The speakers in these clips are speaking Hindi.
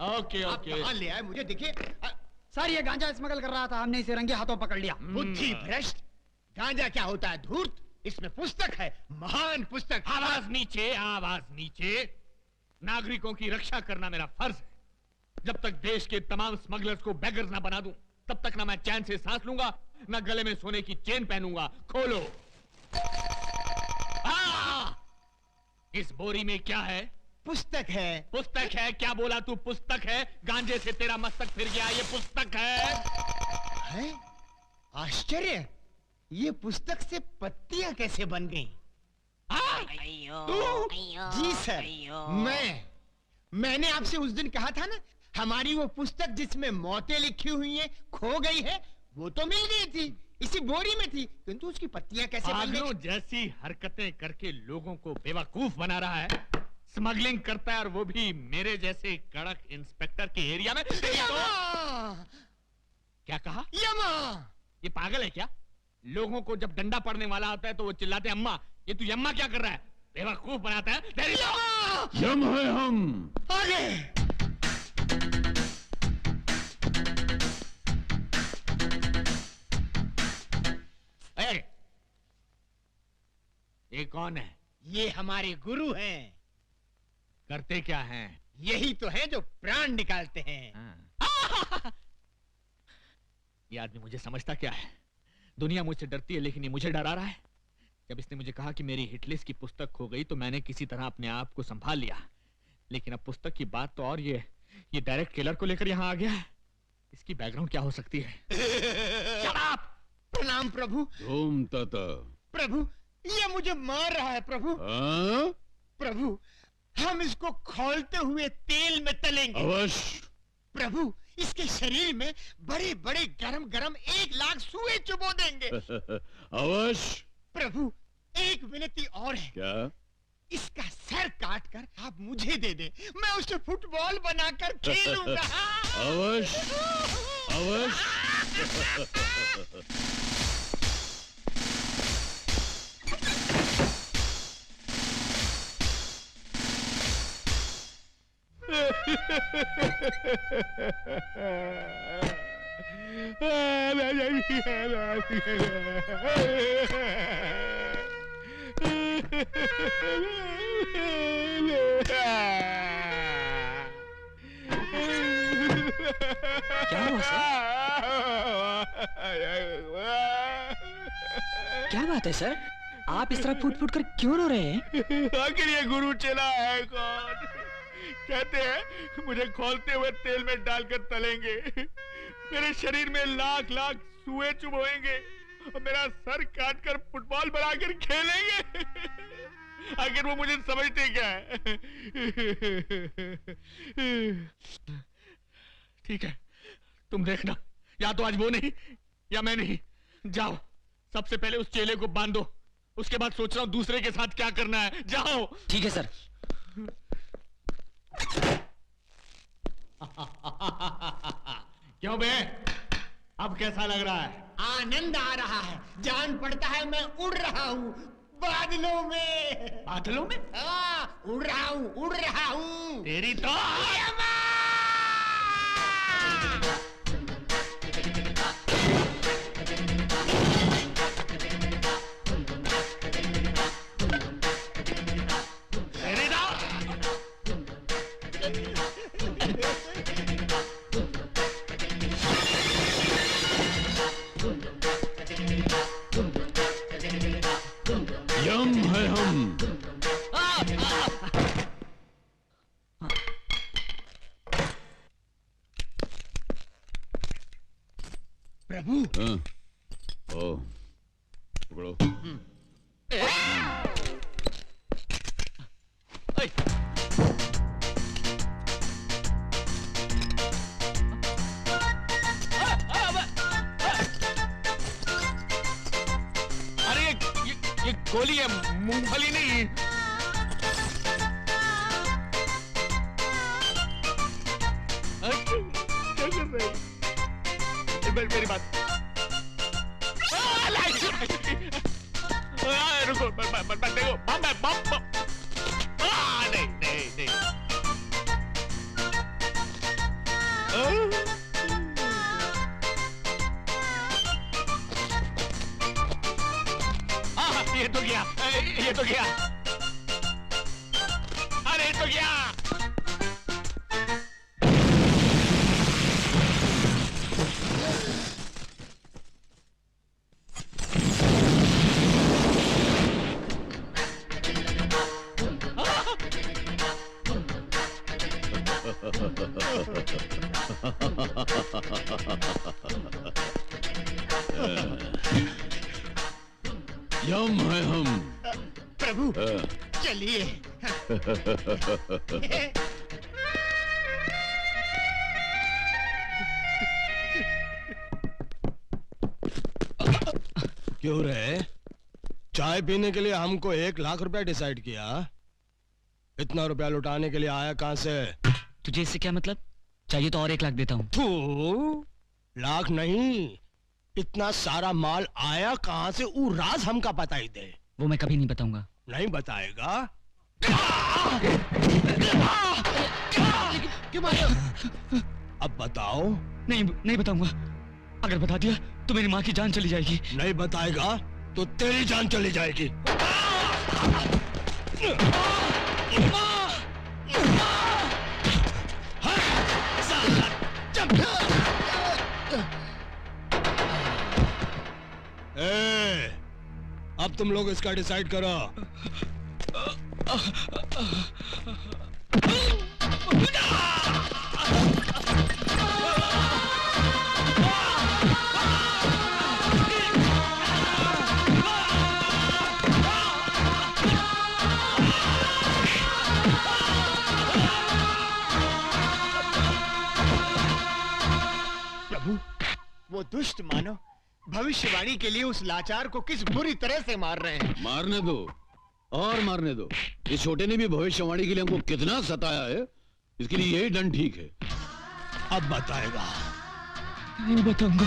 ओके आप ओके। कहाँ ले आए मुझे देखिए। सर ये गांजा स्मगल कर रहा था, हमने इसे रंगे हाथों पकड़ लिया। बुद्धि भ्रष्ट, गांजा क्या होता है धूर्त, इसमें पुस्तक है, महान पुस्तक। आवाज नीचे, आवाज नीचे। नागरिकों की रक्षा करना मेरा फर्ज है। जब तक देश के तमाम स्मगलर्स को बेगर्स ना बना दूं, तब तक ना मैं चैन से सांस लूंगा, ना गले में सोने की चेन पहनूंगा। खोलो। इस बोरी में क्या है? पुस्तक है। पुस्तक है? क्या बोला तू? पुस्तक है? गांजे से तेरा मस्तक फिर गया, ये पुस्तक है? आश्चर्य, ये पुस्तक से पत्तियां कैसे बन गई? जी सर, मैंने आपसे उस दिन कहा था ना, हमारी वो पुस्तक जिसमें मौतें लिखी हुई हैं खो गई है, वो तो मिल गई थी, इसी बोरी में थी, किंतु उसकी पत्तियां कैसे बन गई? जैसी हरकतें करके लोगों को बेवकूफ बना रहा है, स्मगलिंग करता है, और वो भी मेरे जैसे कड़क इंस्पेक्टर के एरिया में। क्या कहा? यमा! ये पागल है क्या? लोगों को जब डंडा पड़ने वाला होता है तो वो चिल्लाते हैं अम्मा। ये तू यम्मा क्या कर रहा है? बेवकूफ बनाता है। यम है हम। आगे। ये कौन है? ये हमारे गुरु हैं। करते क्या हैं? यही तो है जो प्राण निकालते हैं। ये आदमी मुझे समझता क्या है? दुनिया मुझसे डरती है, लेकिन ये मुझे डरा रहा है। जब इसने मुझे कहा कि मेरी हिटलिस्ट की पुस्तक खो गई तो मैंने किसी तरह अपने आप को संभाल लिया, लेकिन अब पुस्तक की बात तो और ये डायरेक्ट किलर को लेकर यहाँ आ गया है। इसकी बैकग्राउंड क्या हो सकती है? प्रणाम प्रभु। ओम तथा। प्रभु, ये मुझे मार रहा है प्रभु। प्रभु, हम इसको खौलते हुए तेल में तलेंगे। अवश्य। प्रभु, इसके शरीर में बड़े बड़े गरम गरम 1 लाख सुए चुबो देंगे। अवश्य। प्रभु, एक विनती और है। क्या? इसका सर काट कर आप मुझे दे दे, मैं उसे फुटबॉल बनाकर खेलूंगा। अवश्य अवश्य। क्या हुआ सर? क्या बात है सर? आप इस तरह फूट फूट कर क्यों रो रहे हैं? आखिर ये गुरु चला है कौन? कहते हैं मुझे खौलते हुए तेल में डालकर तलेंगे, मेरे शरीर में लाख लाख सुए चुभोएंगे और मेरा सर काटकर फुटबॉल बनाकर खेलेंगे। आखिर वो मुझे समझते क्या है? ठीक है, तुम देखना, या तो आज वो नहीं या मैं नहीं। जाओ, सबसे पहले उस चेले को बांधो, उसके बाद सोच रहा हूं दूसरे के साथ क्या करना है। जाओ। ठीक है सर। क्यों बे, अब कैसा लग रहा है? आनंद आ रहा है, जान पड़ता है मैं उड़ रहा हूँ बादलों में। बादलों में? उड़ रहा हूँ, उड़ रहा हूँ। तेरी तो यम है हम। प्रभु। ओ, पकड़ो। अरे ये गोली है, मूंगफली नहीं। क्या कर रहे हैं? मेरी बात रुको, देखो बम है, बम। नहीं नहीं नहीं। ये तो गया। अरे ये तो गया। यम है हम। प्रभु चलिए। क्यों रे? चाय पीने के लिए हमको 1 लाख रुपया डिसाइड किया। इतना रुपया लुटाने के लिए आया कहां से? तुझे इससे क्या मतलब? चाहिए तो और 1 लाख देता हूँ। तू लाख नहीं, इतना सारा माल आया कहां से वो राज हमका बता ही दे। वो मैं कभी नहीं बताऊंगा। नहीं बताएगा? क्यों मारे हो? अब बताओ। नहीं बताऊंगा। अगर बता दिया तो मेरी माँ की जान चली जाएगी। नहीं बताएगा तो तेरी जान चली जाएगी। अब तुम लोग इसका डिसाइड करो। प्रभु, वो दुष्ट मानव भविष्यवाणी के लिए उस लाचार को किस बुरी तरह से मार रहे हैं। मारने दो और मारने दो। इस छोटे ने भी भविष्यवाणी के लिए हमको कितना सताया है, इसके लिए यही दंड ठीक है। अब बताएगा। नहीं बताऊंगा।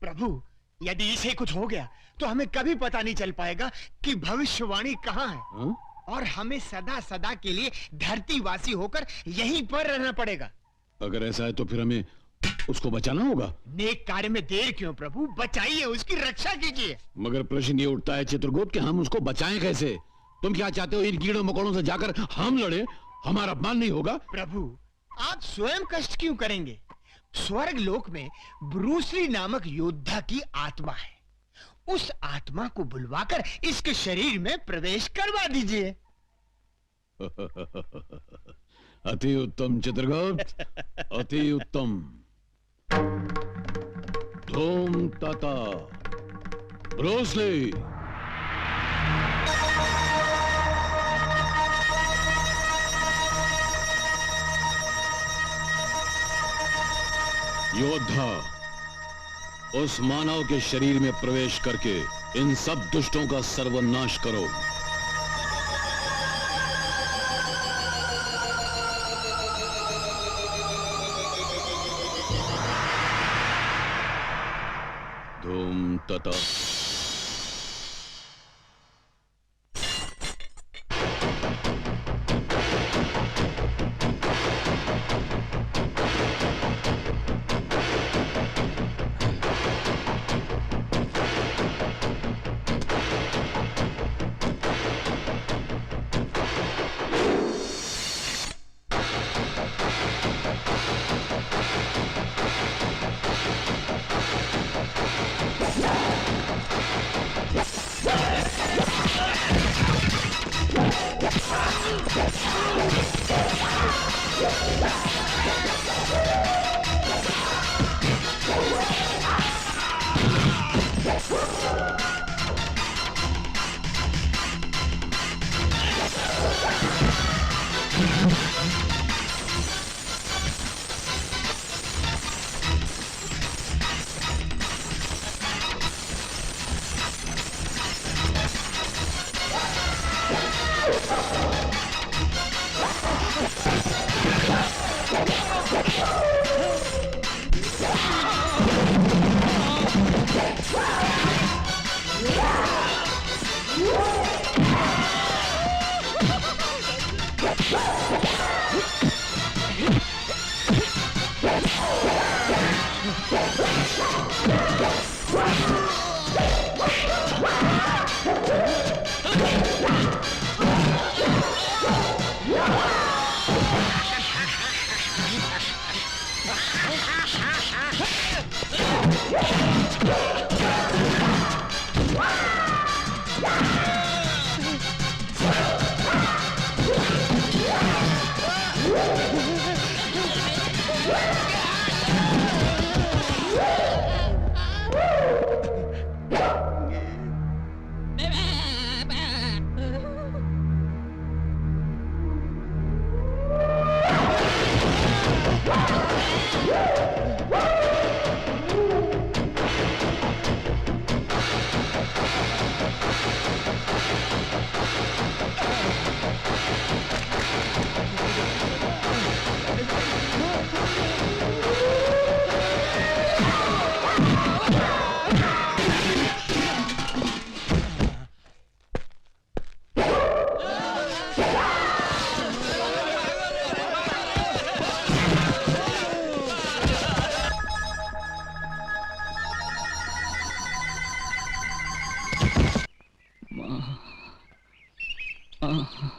प्रभु, यदि इसे कुछ हो गया तो हमें कभी पता नहीं चल पाएगा कि भविष्यवाणी कहाँ है। हाँ? और हमें सदा सदा के लिए धरतीवासी होकर यहीं पर रहना पड़ेगा। अगर ऐसा है तो फिर हमें उसको बचाना होगा। नेक कार्य में देर क्यों प्रभु, बचाइए, उसकी रक्षा कीजिए। मगर प्रश्न ये उठता है चित्रगुप्त कि हम उसको बचाएं कैसे? तुम क्या चाहते हो, इन कीड़ों मकोड़ों से जाकर हम लड़े? हमारा अपमान नहीं होगा? प्रभु, आप स्वयं कष्ट क्यों करेंगे? स्वर्ग लोक में ब्रूसली नामक योद्धा की आत्मा है। उस आत्मा को बुलवाकर इसके शरीर में प्रवेश करवा दीजिए। अति उत्तम चित्रगुप्त, अति उत्तम। धूम तता ब्रूसली। योद्धा, उस मानव के शरीर में प्रवेश करके इन सब दुष्टों का सर्वनाश करो। धूम तता।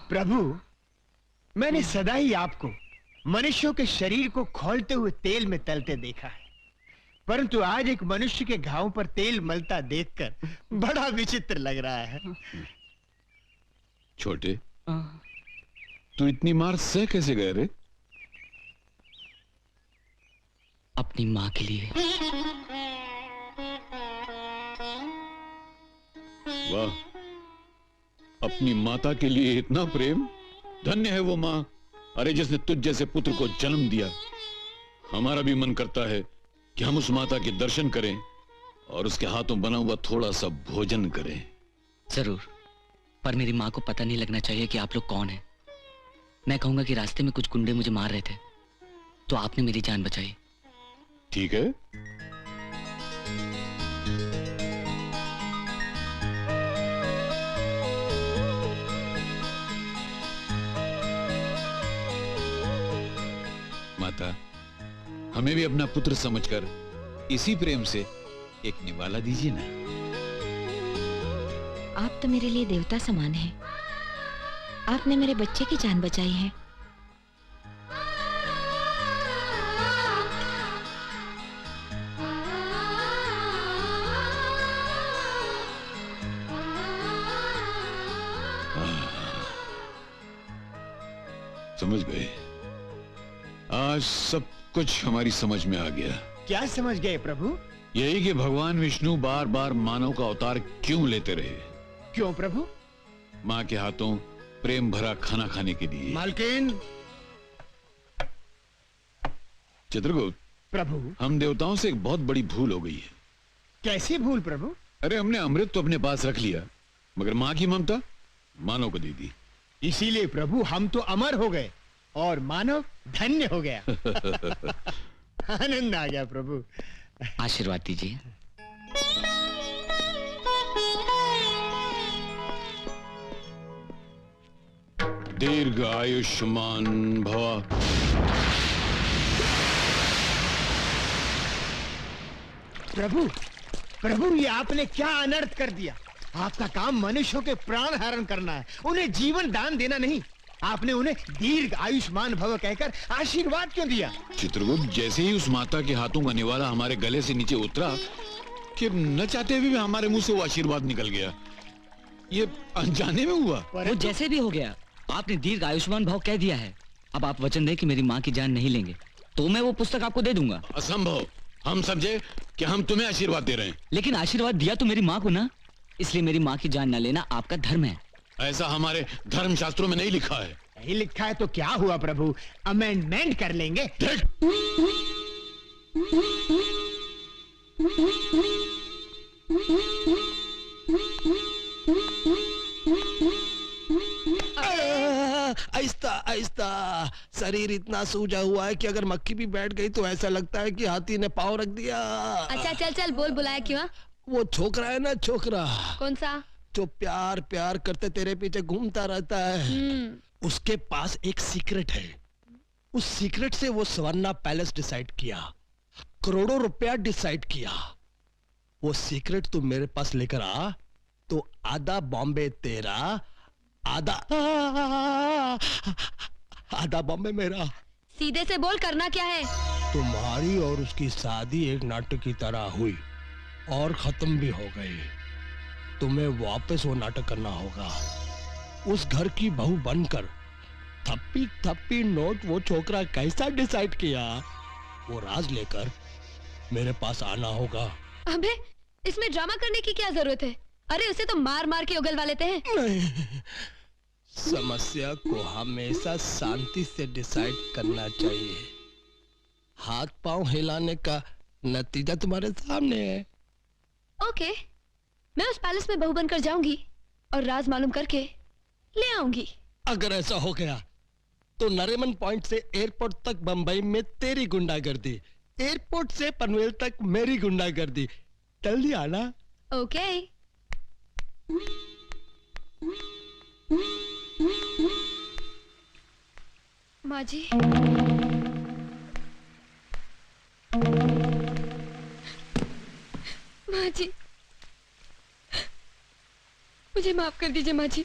प्रभु, मैंने सदा ही आपको मनुष्यों के शरीर को खौलते हुए तेल में तलते देखा है, परंतु आज एक मनुष्य के घावों पर तेल मलता देखकर बड़ा विचित्र लग रहा है। छोटे, तू इतनी मार सह कैसे गए रे? अपनी माँ के लिए। वाह, अपनी माता के लिए इतना प्रेम। धन्य है वो माँ, अरे जिसने तुझ जैसे पुत्र को जन्म दिया। हमारा भी मन करता है कि हम उस माता के दर्शन करें और उसके हाथों बना हुआ थोड़ा सा भोजन करें। जरूर, पर मेरी माँ को पता नहीं लगना चाहिए कि आप लोग कौन हैं। मैं कहूंगा कि रास्ते में कुछ गुंडे मुझे मार रहे थे, तो आपने मेरी जान बचाई। ठीक है, माता, हमें भी अपना पुत्र समझकर इसी प्रेम से एक निवाला दीजिए ना। आप तो मेरे लिए देवता समान हैं। आपने मेरे बच्चे की जान बचाई है। समझ गए, आज सब कुछ हमारी समझ में आ गया। क्या समझ गए प्रभु? यही कि भगवान विष्णु बार बार मानव का अवतार क्यों लेते रहे। क्यों प्रभु? माँ के हाथों प्रेम भरा खाना खाने के लिए। मालकिन। चित्रगुप्त प्रभु, हम देवताओं से एक बहुत बड़ी भूल हो गई है। कैसी भूल प्रभु? अरे हमने अमृत तो अपने पास रख लिया, मगर माँ की ममता मानव को दे दी। इसीलिए प्रभु हम तो अमर हो गए और मानव धन्य हो गया। आनंद आ गया प्रभु। आशीर्वाद दीजिए। दीर्घ आयुष्मान भव। प्रभु, प्रभु ये आपने क्या अनर्थ कर दिया। आपका काम मनुष्यों के प्राण हरण करना है, उन्हें जीवन दान देना नहीं। आपने उन्हें दीर्घ आयुष्मान भव कहकर आशीर्वाद क्यों दिया? चित्रगुप्त, जैसे ही उस माता के हाथों का निवाला हमारे गले से नीचे उतरा कि न चाहते हुए भी हमारे मुंह से वो आशीर्वाद निकल गया। ये अनजाने में हुआ। वो जैसे भी हो गया, आपने दीर्घ आयुष्मान भव कह दिया है। अब आप वचन दें कि मेरी माँ की जान नहीं लेंगे, तो मैं वो पुस्तक आपको दे दूंगा। असंभव। हम समझे कि हम तुम्हें आशीर्वाद दे रहे हैं। लेकिन आशीर्वाद दिया तो मेरी माँ को ना, इसलिए मेरी माँ की जान न लेना आपका धर्म है। ऐसा हमारे धर्म शास्त्रों में नहीं लिखा है। नहीं लिखा है तो क्या हुआ प्रभु, अमेंडमेंट कर लेंगे। देख, आहिस्ता आहिस्ता। शरीर इतना सूजा हुआ है कि अगर मक्खी भी बैठ गई तो ऐसा लगता है कि हाथी ने पाँव रख दिया। अच्छा चल चल, बोल, बुलाया क्यों? वो छोकरा है ना, छोकरा कौन सा? जो प्यार प्यार करते तेरे पीछे घूमता रहता है, उसके पास एक सीक्रेट है। उस सीक्रेट से वो सवर्णा पैलेस डिसाइड किया। करोड़ों रुपया डिसाइड किया। वो सीक्रेट तू मेरे पास लेकर आ तो आधा बॉम्बे तेरा, आधा बॉम्बे मेरा। सीधे से बोल, करना क्या है? तुम्हारी और उसकी शादी एक नाटक की तरह हुई और खत्म भी हो गई। तुम्हें वापस वो नाटक करना होगा। उस घर की बहू बनकर थप्पी थप्पी नोट वो छोकरा कैसा डिसाइड किया, वो राज लेकर मेरे पास आना होगा। अबे, इसमें ड्रामा करने की क्या जरूरत है? अरे उसे तो मार मार के उगलवा लेते हैं। नहीं, समस्या को हमेशा शांति से डिसाइड करना चाहिए। हाथ पांव हिलाने का नतीजा तुम्हारे सामने है। ओके, मैं उस पैलेस में बहू बनकर जाऊंगी और राज मालूम करके ले आऊंगी। अगर ऐसा हो गया तो नरीमन पॉइंट से एयरपोर्ट तक बंबई में तेरी गुंडागर्दी, एयरपोर्ट से पनवेल तक मेरी गुंडागर्दी। जल्दी आना। ओके। माँ जी, माँ जी, मुझे माफ कर दीजिए माँ जी।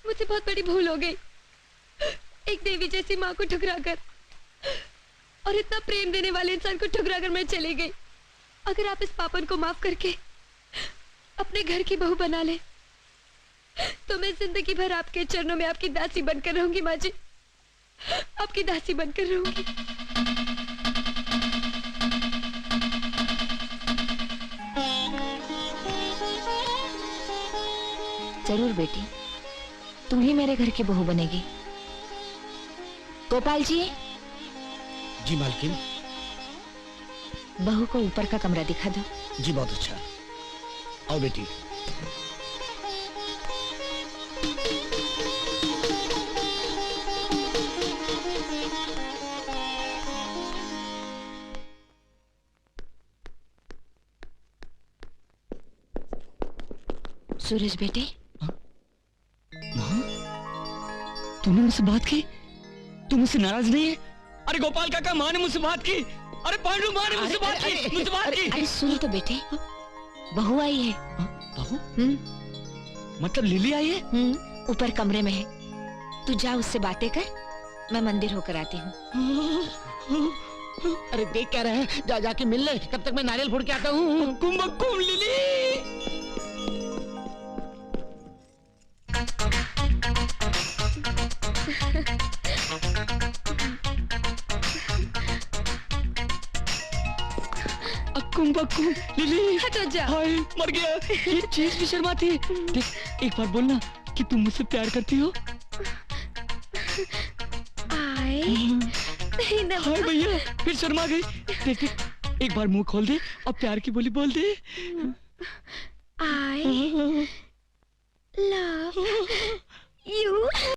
मुझसे बहुत बड़ी भूल हो गई। एक देवी जैसी माँ को ठुकराकर और इतना प्रेम देने वाले इंसान को ठुकराकर मैं चली गई। अगर आप इस पापन को माफ करके अपने घर की बहू बना ले तो मैं जिंदगी भर आपके चरणों में आपकी दासी बनकर रहूंगी माँ जी, आपकी दासी बनकर रहूंगी। जरूर बेटी, तुम ही मेरे घर की बहू बनेगी। गोपाल जी। जी मालकिन। बहू को ऊपर का कमरा दिखा दो। जी बहुत अच्छा। आओ बेटी। सूरज बेटे। माँ, तूने मुझसे बात की? तू मुझसे नाराज नहीं है? अरे गोपाल काका, माँ ने मुझसे बात की। अरे पांडु, माँ ने मुझसे बात की, मुझसे बात की। अरे सुन तो बेटे, बहू आई है। बहू? मतलब लिली आई है? ऊपर कमरे में है। तू जा उससे बातें कर, मैं मंदिर होकर आती हूँ। अरे देख क्या रहे हैं, जा जाके मिल ले, तब तक मैं नारियल फोड़ के आता हूँ। कुंभ लिली। बक्कू लिली, हटो जा। हाय, मर गया। ये चीज भी शर्माती है। देख, एक बार बोलना कि तुम मुझसे प्यार करती हो। हाय भैया, फिर शर्मा गई। देख देख, एक बार मुंह खोल दे और प्यार की बोली बोल दे। I love you.